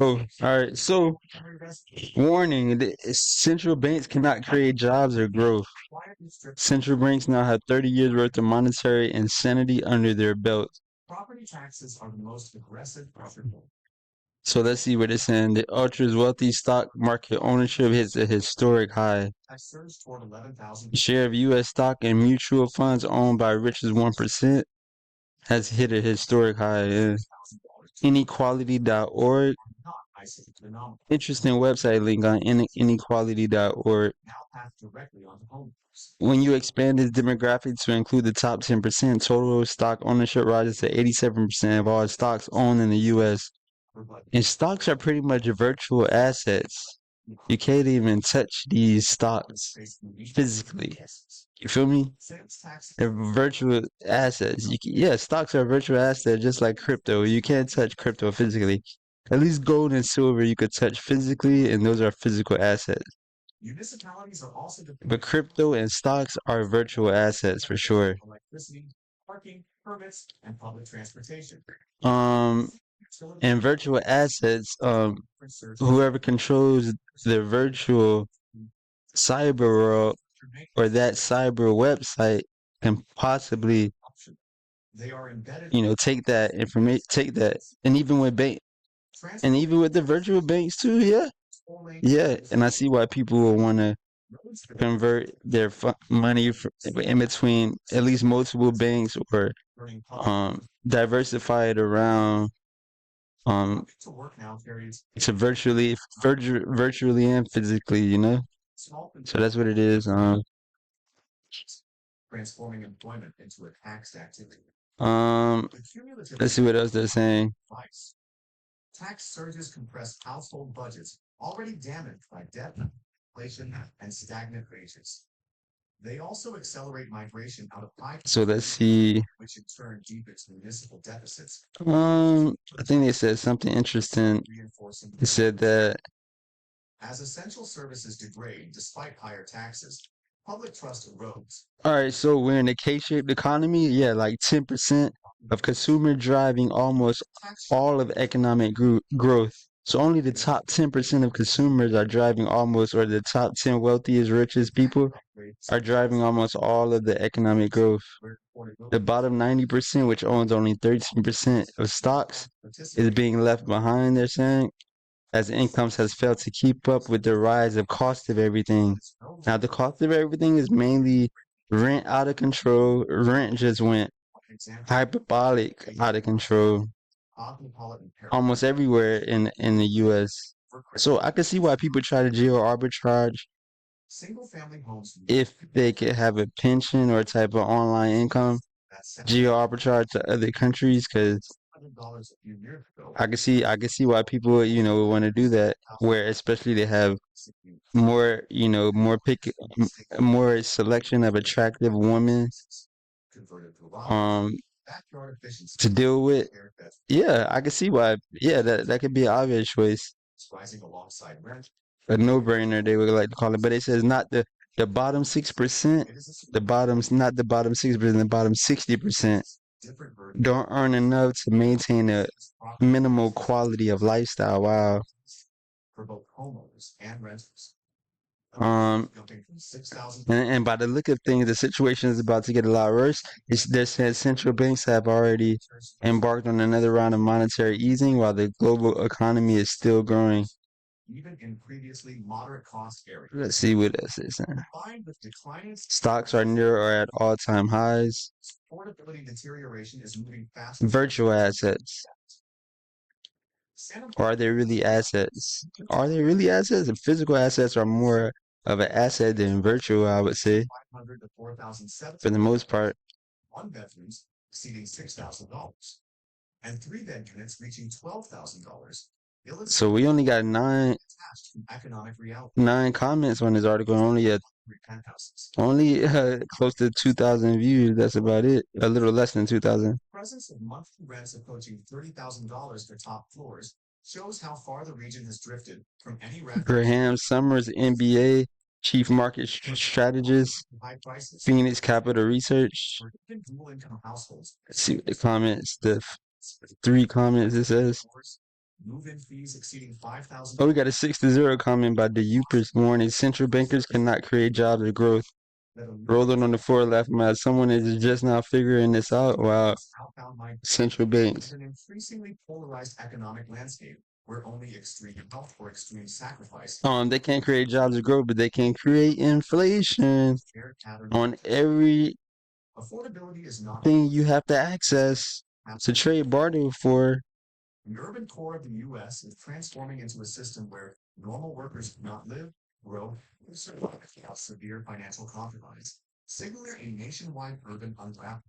Oh, all right. So, warning: central banks cannot create jobs or growth. Central banks now have 30 years worth of monetary insanity under their belt. So let's see what it's saying. The ultra wealthy stock market ownership hits a historic high. Share of U.S. stock and mutual funds owned by richest 1% has hit a historic high. Inequality.org. Interesting website link on inequality.org. When you expand this demographic to include the top 10%, total stock ownership rises to 87% of all stocks owned in the U.S. And stocks are pretty much virtual assets. You can't even touch these stocks physically. You feel me? They're virtual assets. Yeah, stocks are virtual assets just like crypto. You can't touch crypto physically. At least gold and silver you could touch physically, and those are physical assets. But crypto and stocks are virtual assets for sure. Um, and virtual assets, whoever controls the virtual cyber world or that cyber website can possibly, take that information, take that, and even with the virtual banks too, yeah, yeah, and I see why people will want to convert their money in between at least multiple banks or diversify it around to virtually and physically, So that's what it is. Let's see what else they're saying. Tax surges compress household budgets already damaged by debt, inflation, and stagnant wages. They also accelerate migration out of high. So let's see. Which in turn deepens municipal deficits. I think they said something interesting. They said that as essential services degrade despite higher taxes, public trust erodes. All right, so we're in a K-shaped economy. Yeah, like 10% of consumer driving almost all of economic growth. So only the top 10% of consumers are driving almost, or the top 10 wealthiest, richest people are driving almost all of the economic growth. The bottom 90%, which owns only 13% of stocks, is being left behind, they're saying, as incomes has failed to keep up with the rise of cost of everything. Now, the cost of everything is mainly rent out of control. Rent just went hyperbolic out of control almost everywhere in the U.S. So I can see why people try to geo arbitrage if they could have a pension or type of online income, geo arbitrage to other countries, because I can see why people would want to do that, where especially they have more more selection of attractive women um to deal with. Yeah, I can see why. Yeah, that could be an obvious choice, a no-brainer they would like to call it. But it says not the bottom 6%, not the bottom 6%, the bottom 60% don't earn enough to maintain a minimal quality of lifestyle. Wow. Um, and by the look of things, the situation is about to get a lot worse. They're saying central banks have already embarked on another round of monetary easing while the global economy is still growing. Let's see what else is saying. Stocks are near or at all-time highs. Virtual assets. Or are they really assets? Are they really assets? The physical assets are more of an asset than virtual, I would say, for the most part. One bedrooms exceeding $6,000 and three-bed units reaching $12,000. So we only got nine comments on this article, only close to 2,000 views. That's about it. A little less than 2,000. Presence of monthly rents approaching $30,000 for top floors shows how far the region has drifted from any reference. Graham Summers, NBA chief market strategist, Phoenix Capital Research. Let's see what the comments. The three comments it says. Move-in fees exceeding $5,000. Oh, we got a 6-0 comment by the Upers warning central bankers cannot create jobs or growth. Rolling on the floor laughing at someone is just not figuring this out. Wow. Central banks. An increasingly polarized economic landscape where only extreme health or extreme sacrifice. They can't create jobs or growth, but they can create inflation on every Affordability is not thing you have to access to trade barter for. The urban core of the U.S. is transforming into a system where normal workers cannot live, grow, or survive without severe financial compromise, signaling a nationwide urban unraveling.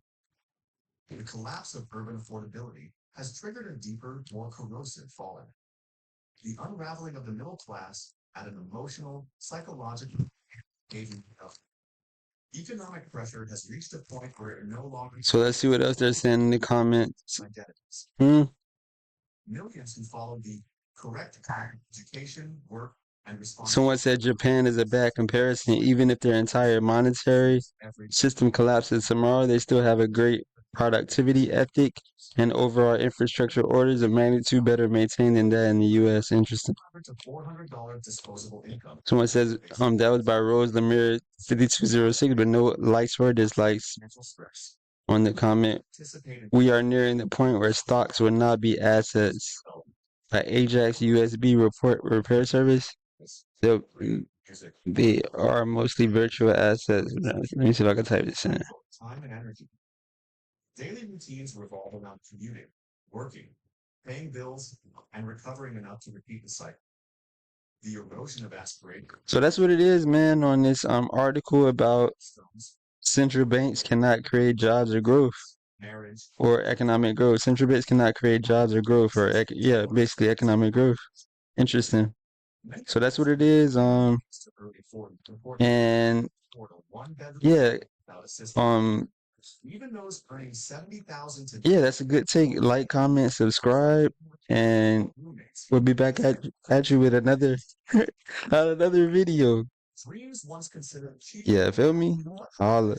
The collapse of urban affordability has triggered a deeper, more corrosive fallout. The unraveling of the middle class at an emotional, psychological, engaging level. Economic pressure has reached a point where it no longer So let's see what else they're saying in the comments. identities. Hmm. Millions who follow the correct education, work, and responsibility. Someone said Japan is a bad comparison. Even if their entire monetary system collapses tomorrow, they still have a great productivity ethic and overall infrastructure orders of magnitude better maintained than that in the U.S. Interesting. To $400 disposable income. Someone says that was by Rose Lemire 5206, but no likes or dislikes on the comment. We are nearing the point where stocks will not be assets. By Ajax USB repair service, they are mostly virtual assets. Let me see if I can type this in. Time and energy. Daily routines revolve around commuting, working, paying bills, and recovering enough to repeat the cycle. The erosion of aspiration. So that's what it is, man, on this article about central banks cannot create jobs or growth. Marriage. Or economic growth. Central banks cannot create jobs or growth, or basically economic growth. Interesting. So that's what it is. And yeah, even those earning 70,000 to yeah, that's a good take. Like, comment, subscribe, and we'll be back at you with another another video. Dreams once considered cheap. Yeah, feel me? Holla.